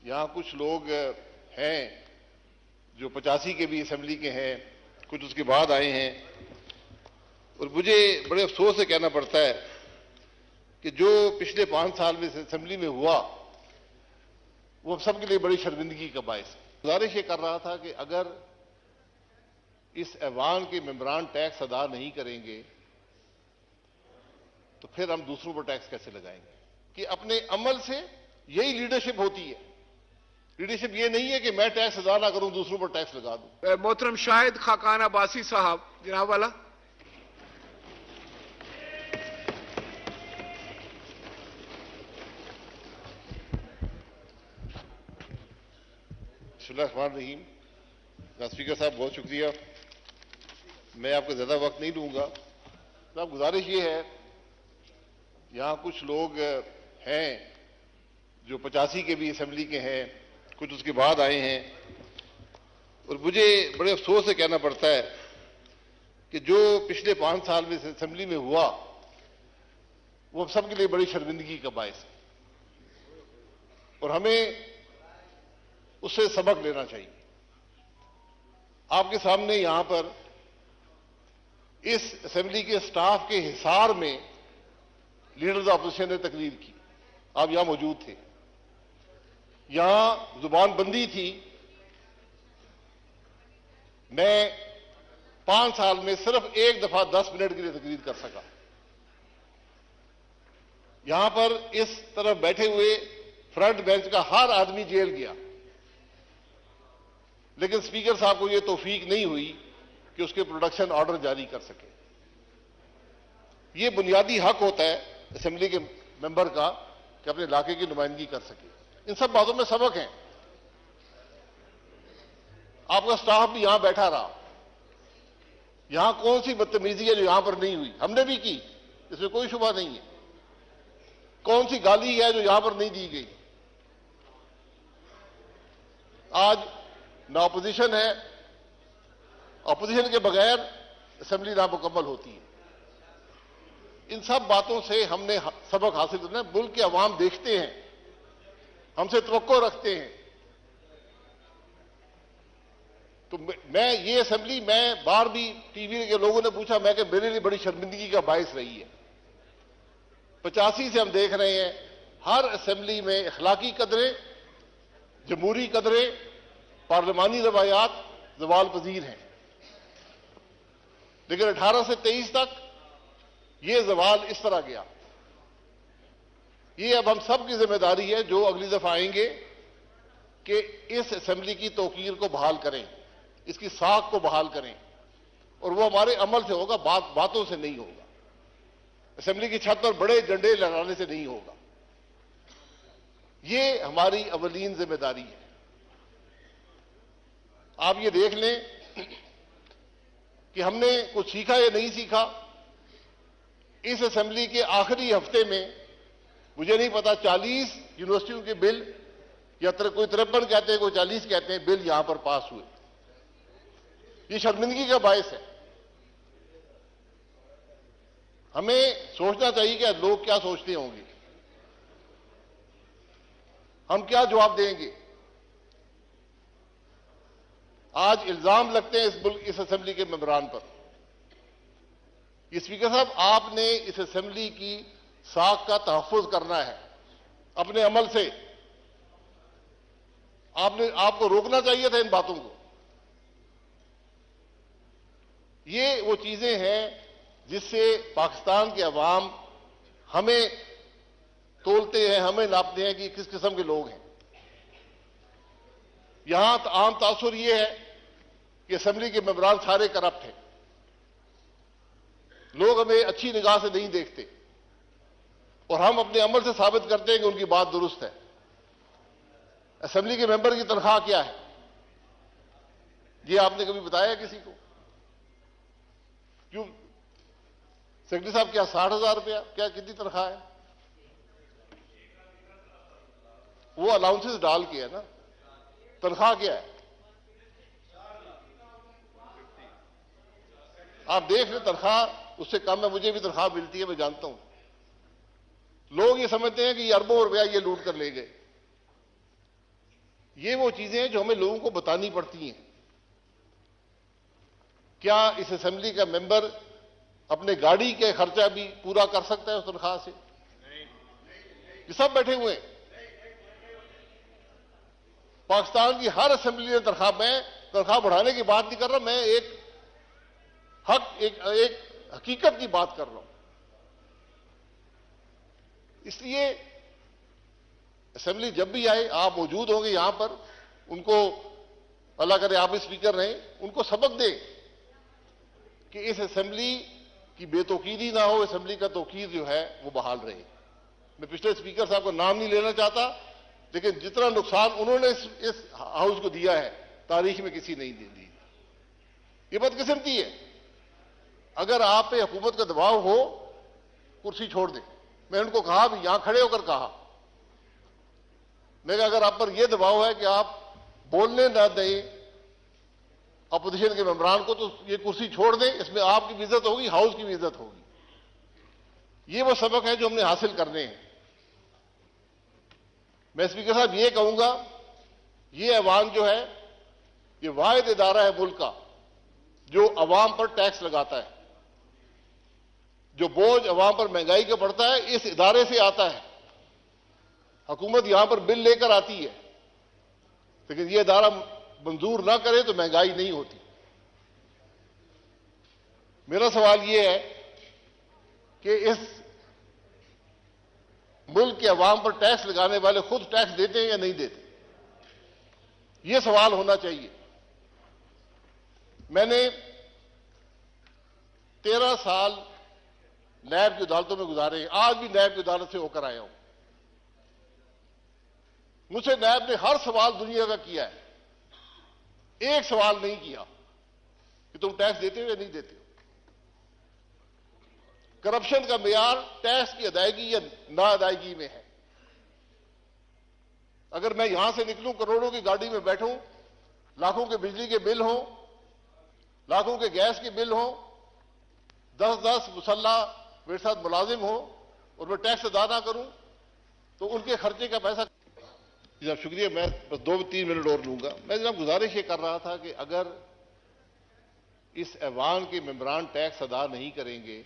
यहाँ कुछ लोग हैं जो 85 के भी असेंबली के हैं, कुछ उसके बाद आए हैं, और मुझे बड़े अफसोस से कहना पड़ता है कि जो पिछले 5 साल में असेंबली में हुआ वो सबके लिए बड़ी शर्मिंदगी का बायस है। गुजारिश ये कर रहा था कि अगर इस ऐवान के मेंबरान टैक्स अदा नहीं करेंगे तो फिर हम दूसरों पर टैक्स कैसे लगाएंगे? कि अपने अमल से यही लीडरशिप होती है। लीडरशिप ये नहीं है कि मैं टैक्स अदा ना करूं, दूसरों पर टैक्स लगा दूं। मोहतरम शाहिद खाकान अब्बासी साहब, जनाब वाला। बिस्मिल्लाहिर्रहमानिर्रहीम। स्पीकर साहब बहुत शुक्रिया, मैं आपको ज्यादा वक्त नहीं लूंगा। साहब गुजारिश ये है, यहाँ कुछ लोग हैं जो 85 के भी असेंबली के हैं, कुछ उसके बाद आए हैं, और मुझे बड़े अफसोस से कहना पड़ता है कि जो पिछले 5 साल में असेंबली में हुआ वो सबके लिए बड़ी शर्मिंदगी का बायस है और हमें उससे सबक लेना चाहिए। आपके सामने यहां पर इस असेंबली के स्टाफ के हिसार में लीडर्स ऑपोजिशन ने तकरीर की, आप यहां मौजूद थे। यहां जुबान बंदी थी। मैं 5 साल में सिर्फ एक दफा 10 मिनट के लिए तकरीर कर सका। यहां पर इस तरफ बैठे हुए फ्रंट बेंच का हर आदमी जेल गया, लेकिन स्पीकर साहब को यह तौफीक नहीं हुई कि उसके प्रोडक्शन ऑर्डर जारी कर सके। यह बुनियादी हक होता है असेंबली के मेंबर का कि अपने इलाके की नुमाइंदगी कर सके। इन सब बातों में सबक है। आपका स्टाफ भी यहां बैठा रहा। यहां कौन सी बदतमीजी है जो यहां पर नहीं हुई? हमने भी की, इसमें कोई शुबा नहीं है। कौन सी गाली है जो यहां पर नहीं दी गई? आज ना अपोजिशन है, अपोजिशन के बगैर असेंबली नामुकम्मल होती है। इन सब बातों से हमने सबक हासिल करना है। मुल्क के अवाम देखते हैं, हमसे तवक्को रखते हैं। तो मैं ये असेंबली, मैं बार भी टीवी के लोगों ने पूछा, मैं कि मेरे लिए बड़ी शर्मिंदगी का बायस रही है। 85 से हम देख रहे हैं हर असेंबली में अखलाकी कदरें, जमहूरी कदरें, पार्लिमानी रवायात जवाल पजीर हैं, लेकिन 18 से 23 तक ये जवाल इस तरह गया। ये अब हम सब की जिम्मेदारी है जो अगली दफा आएंगे कि इस असेंबली की तौकीर को बहाल करें, इसकी साख को बहाल करें, और वो हमारे अमल से होगा, बातों से नहीं होगा। असेंबली की छत पर बड़े झंडे लहराने से नहीं होगा। ये हमारी अवलीन जिम्मेदारी है। आप ये देख लें कि हमने कुछ सीखा या नहीं सीखा। इस असेंबली के आखिरी हफ्ते में मुझे नहीं पता 40 यूनिवर्सिटियों के बिल, या कोई 53 कहते हैं, कोई 40 कहते हैं, बिल यहां पर पास हुए। ये शर्मिंदगी का बायस है। हमें सोचना चाहिए कि लोग क्या सोचते होंगे, हम क्या जवाब देंगे। आज इल्जाम लगते हैं इस असेंबली के मेंबरान पर। ये स्पीकर साहब, आपने इस असेंबली की साख का तहफ्फुज करना है अपने अमल से। आपको रोकना चाहिए था इन बातों को। ये वो चीजें हैं जिससे पाकिस्तान के अवाम हमें तोलते हैं, हमें नापते हैं कि किस किस्म के लोग हैं। यहां आम तासुर यह है कि असेंबली के मेंबरान सारे करप्ट हैं। लोग हमें अच्छी निगाह से नहीं देखते और हम अपने अमल से साबित करते हैं कि उनकी बात दुरुस्त है। असेंबली के मेंबर की तनख्वाह क्या है, ये आपने कभी बताया किसी को? क्यों सेक्रेटरी साहब, क्या 60,000 रुपया, क्या कितनी तनख्वाह है? वो अलाउंसेस डाल के है ना। तनख्वाह क्या है आप देख लें। तनख्वाह उससे कम है, मुझे भी तनख्वाह मिलती है, मैं जानता हूं। लोग ये समझते हैं कि ये अरबों रुपया ये लूट कर ले गए। ये वो चीजें हैं जो हमें लोगों को बतानी पड़ती हैं। क्या इस असेंबली का मेंबर अपने गाड़ी के खर्चा भी पूरा कर सकता है उस तनख्वाह से? ये सब बैठे हुए हैं। पाकिस्तान की हर असेंबली में तनख्वाह बढ़ाने की बात नहीं कर रहा, मैं एक हकीकत की बात कर रहा हूं। इसलिए असेंबली जब भी आए, आप मौजूद होंगे यहां पर, उनको अल्लाह करे आप भी स्पीकर रहें, उनको सबक दें कि इस असेंबली की बेतौकीदी ना हो, असेंबली का तौकीर जो है वो बहाल रहे। मैं पिछले स्पीकर साहब का नाम नहीं लेना चाहता, लेकिन जितना नुकसान उन्होंने इस हाउस को दिया है तारीख में किसी नहीं दी। ये बदकिस्मती है। अगर आप पे हुकूमत का दबाव हो, कुर्सी छोड़ दें। मैं उनको कहा भी, यहां खड़े होकर कहा, मैं अगर आप पर यह दबाव है कि आप बोलने ना दें अपोजिशन के मेंबरान को, तो ये कुर्सी छोड़ दें। इसमें आपकी भी इज्जत होगी, हाउस की भी इज्जत होगी। ये वो सबक है जो हमने हासिल करने हैं। मैं स्पीकर साहब ये कहूंगा, ये ऐवान जो है, ये वाहिद इदारा है मुल्क का जो अवाम पर टैक्स लगाता है। जो बोझ अवाम पर महंगाई का पड़ता है, इस इदारे से आता है। हुकूमत यहां पर बिल लेकर आती है, लेकिन यह इदारा मंजूर ना करे तो महंगाई नहीं होती। मेरा सवाल यह है कि इस मुल्क के अवाम पर टैक्स लगाने वाले खुद टैक्स देते हैं या नहीं देते? यह सवाल होना चाहिए। मैंने 13 साल नैब की अदालतों में गुजारे, आज भी नैब की अदालत से होकर आया हूं। मुझसे नैब ने हर सवाल दुनिया का किया है, एक सवाल नहीं किया कि तुम टैक्स देते हो या नहीं देते हो। करप्शन का मेयार टैक्स की अदायगी या ना अदायगी में है। अगर मैं यहां से निकलूं, करोड़ों की गाड़ी में बैठूं, लाखों के बिजली के बिल हों, लाखों के गैस के बिल हों, 10-10 मुसल्ला मेरे साथ मुलाजिम हो और मैं टैक्स अदा ना करूं, तो उनके खर्चे का पैसा। जनाब शुक्रिया, मैं बस 2-3 मिनट और लूंगा। मैं जनाब गुजारिश ये कर रहा था कि अगर इस ऐवान के मेंबरान टैक्स अदा नहीं करेंगे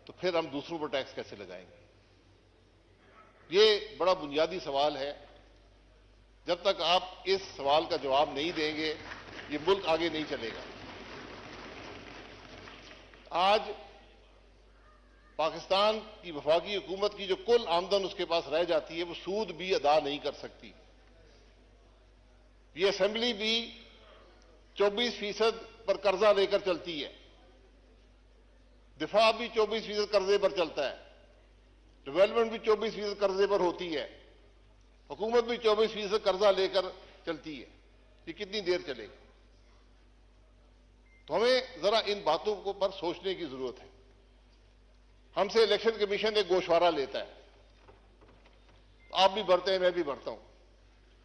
तो फिर हम दूसरों पर टैक्स कैसे लगाएंगे? ये बड़ा बुनियादी सवाल है। जब तक आप इस सवाल का जवाब नहीं देंगे, ये मुल्क आगे नहीं चलेगा। आज पाकिस्तान की वफाकी हुकूमत की जो कुल आमदन उसके पास रह जाती है, वो सूद भी अदा नहीं कर सकती। ये असेंबली भी 24% पर कर्जा लेकर चलती है, दिफा भी 24% कर्जे पर चलता है, डेवलपमेंट भी 24% कर्जे पर होती है, हुकूमत भी 24% कर्जा लेकर चलती है। ये कितनी देर चलेगा? तो हमें जरा इन बातों को पर सोचने की जरूरत है। हमसे इलेक्शन कमीशन एक गोशवारा लेता है, आप भी भरते हैं, मैं भी भरता हूं,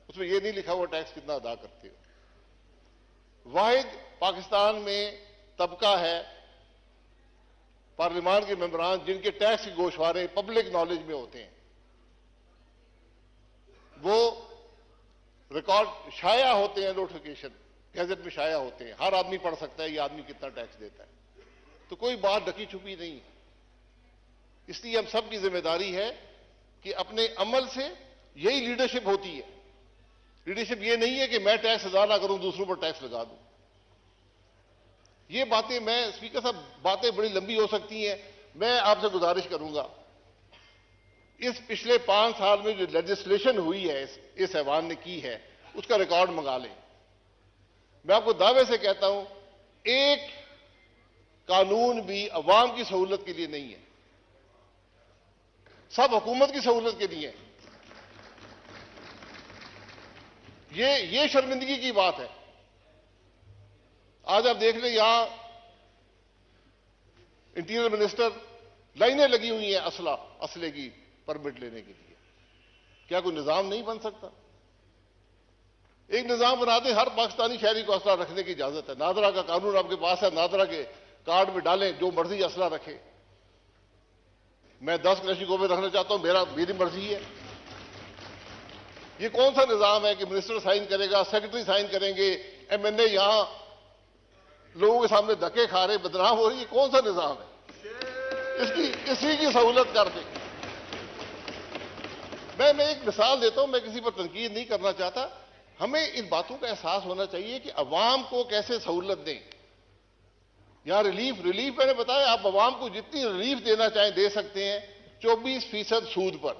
उसमें यह नहीं लिखा हुआ टैक्स कितना अदा करते हो। वाहिद पाकिस्तान में तबका है पार्लियामान के मेंबरान जिनके टैक्स के गोशवारे पब्लिक नॉलेज में होते हैं। वो रिकॉर्ड शाया होते हैं, नोटिफिकेशन गैजेट में शाया होते हैं, हर आदमी पढ़ सकता है ये आदमी कितना टैक्स देता है। तो कोई बात ढकी छुपी नहीं है। इसलिए हम सब की जिम्मेदारी है कि अपने अमल से, यही लीडरशिप होती है। लीडरशिप ये नहीं है कि मैं टैक्स अदा ना करूं, दूसरों पर टैक्स लगा दूं। ये बातें, मैं स्पीकर साहब, बातें बड़ी लंबी हो सकती हैं। मैं आपसे गुजारिश करूंगा, इस पिछले 5 साल में जो लेजिस्लेशन हुई है इस ऐवान ने की है, उसका रिकॉर्ड मंगा लें। मैं आपको दावे से कहता हूं, एक कानून भी अवाम की सहूलत के लिए नहीं है, सब हुकूमत की सहूलत के लिए है। ये शर्मिंदगी की बात है। आज आप देख लें, यहां इंटीरियर मिनिस्टर, लाइनें लगी हुई हैं असले की परमिट लेने के लिए। क्या कोई निजाम नहीं बन सकता? एक निजाम बना दें, हर पाकिस्तानी शहरी को असला रखने की इजाजत है। नादरा का कानून आपके पास है, नादरा के कार्ड में डालें, जो मर्जी असला रखे। मैं 10 क्लैशिकों में रखना चाहता हूं, मेरी मर्जी है। ये कौन सा निजाम है कि मिनिस्टर साइन करेगा, सेक्रेटरी साइन करेंगे, एमएनए यहां लोगों के सामने धक्के खा रहे, बदनाम हो रही, ये कौन सा निजाम है? इसी की सहूलत कर दें। मैं एक मिसाल देता हूं, मैं किसी पर तनकीद नहीं करना चाहता। हमें इन बातों का एहसास होना चाहिए कि अवाम को कैसे सहूलत दें। यहां रिलीफ मैंने बताया, आप अवाम को जितनी रिलीफ देना चाहें दे सकते हैं। 24% सूद पर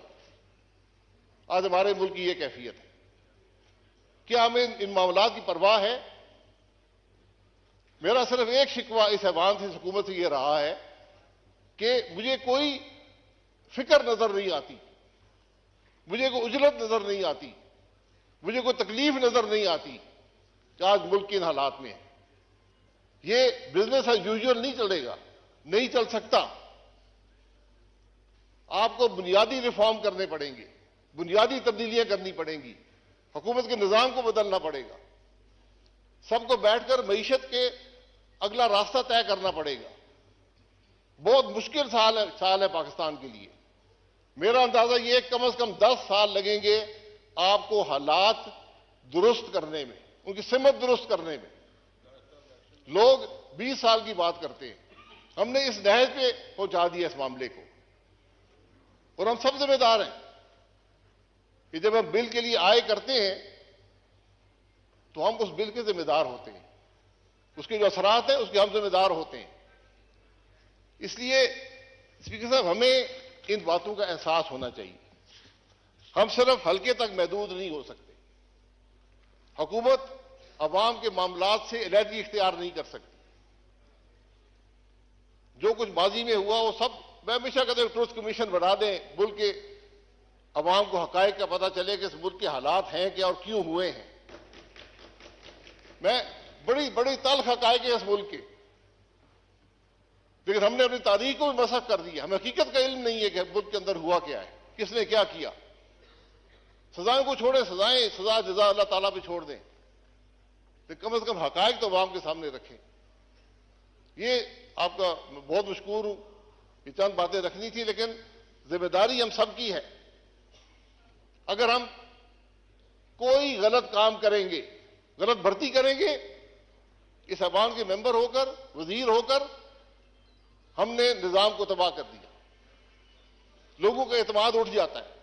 आज हमारे मुल्क की यह कैफियत है। क्या हमें इन मामलात की परवाह है? मेरा सिर्फ एक शिकवा इस ऐवान से, हुकूमत से यह रहा है कि मुझे कोई फिक्र नजर नहीं आती, मुझे कोई उजलत नजर नहीं आती, मुझे कोई तकलीफ नजर नहीं आती कि आज मुल्क के इन हालात में है। ये बिजनेस एज यूजुअल नहीं चलेगा, नहीं चल सकता। आपको बुनियादी रिफॉर्म करने पड़ेंगे, बुनियादी तब्दीलियां करनी पड़ेंगी, हुकूमत के निजाम को बदलना पड़ेगा, सबको बैठकर मईशत के अगला रास्ता तय करना पड़ेगा। बहुत मुश्किल साल है पाकिस्तान के लिए। मेरा अंदाजा ये कम से कम 10 साल लगेंगे आपको हालात दुरुस्त करने में, उनकी सिमत दुरुस्त करने में। लोग 20 साल की बात करते हैं, हमने इस नहज पे पहुंचा दिया इस मामले को, और हम सब जिम्मेदार हैं कि जब हम बिल के लिए आय करते हैं तो हम उस बिल के जिम्मेदार होते हैं, उसके जो असरात हैं उसके हम जिम्मेदार होते हैं। इसलिए स्पीकर साहब, हमें इन बातों का एहसास होना चाहिए। हम सिर्फ हल्के तक महदूद नहीं हो सकते। हुकूमत अवाम के मामलात से अलहदगी इख्तियार नहीं कर सकती। जो कुछ माजी में हुआ वो सब, मैं हमेशा कहता हूं ट्रुथ कमीशन बना दें, मुल्क के अवाम को हकायक का पता चले कि इस मुल्क के हालात हैं क्या और क्यों हुए हैं। मैं बड़ी बड़ी तल्ख हकायक है इस मुल्क के, लेकिन हमने अपनी तारीख को भी मसख कर दिया। हमें हकीकत का इल्म नहीं है कि मुल्क के अंदर हुआ क्या है, किसने क्या किया। सजाएं को छोड़ें, सजा जजा अल्लाह ताला पे छोड़ दें, तो कम से कम हकायक तो अवाम के सामने रखें। ये आपका बहुत मशकूर हूं, ये चंद बातें रखनी थी, लेकिन जिम्मेदारी हम सबकी है। अगर हम कोई गलत काम करेंगे, गलत भर्ती करेंगे, इस अवाम के मेंबर होकर, वजीर होकर हमने निजाम को तबाह कर दिया। लोगों का एतमाद उठ जाता है।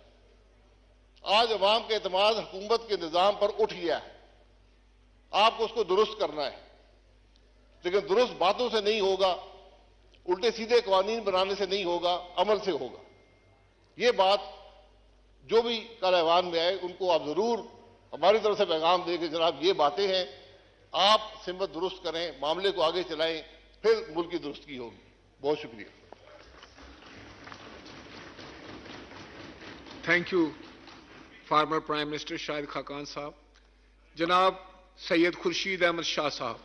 आज अवाम का एतमाद हुकूमत के निजाम पर उठ गया है। आपको उसको दुरुस्त करना है, लेकिन दुरुस्त बातों से नहीं होगा, उल्टे सीधे कानून बनाने से नहीं होगा, अमल से होगा। ये बात जो भी कल ऐवान में आए उनको आप जरूर हमारी तरफ से पैगाम दें कि जनाब ये बातें हैं, आप सिमत दुरुस्त करें, मामले को आगे चलाएं, फिर मुल्क की दुरुस्ती होगी। बहुत शुक्रिया। Thank you former prime minister Shahid Khaqan साहब। जनाब सैयद खुर्शीद अहमद शाह साहब।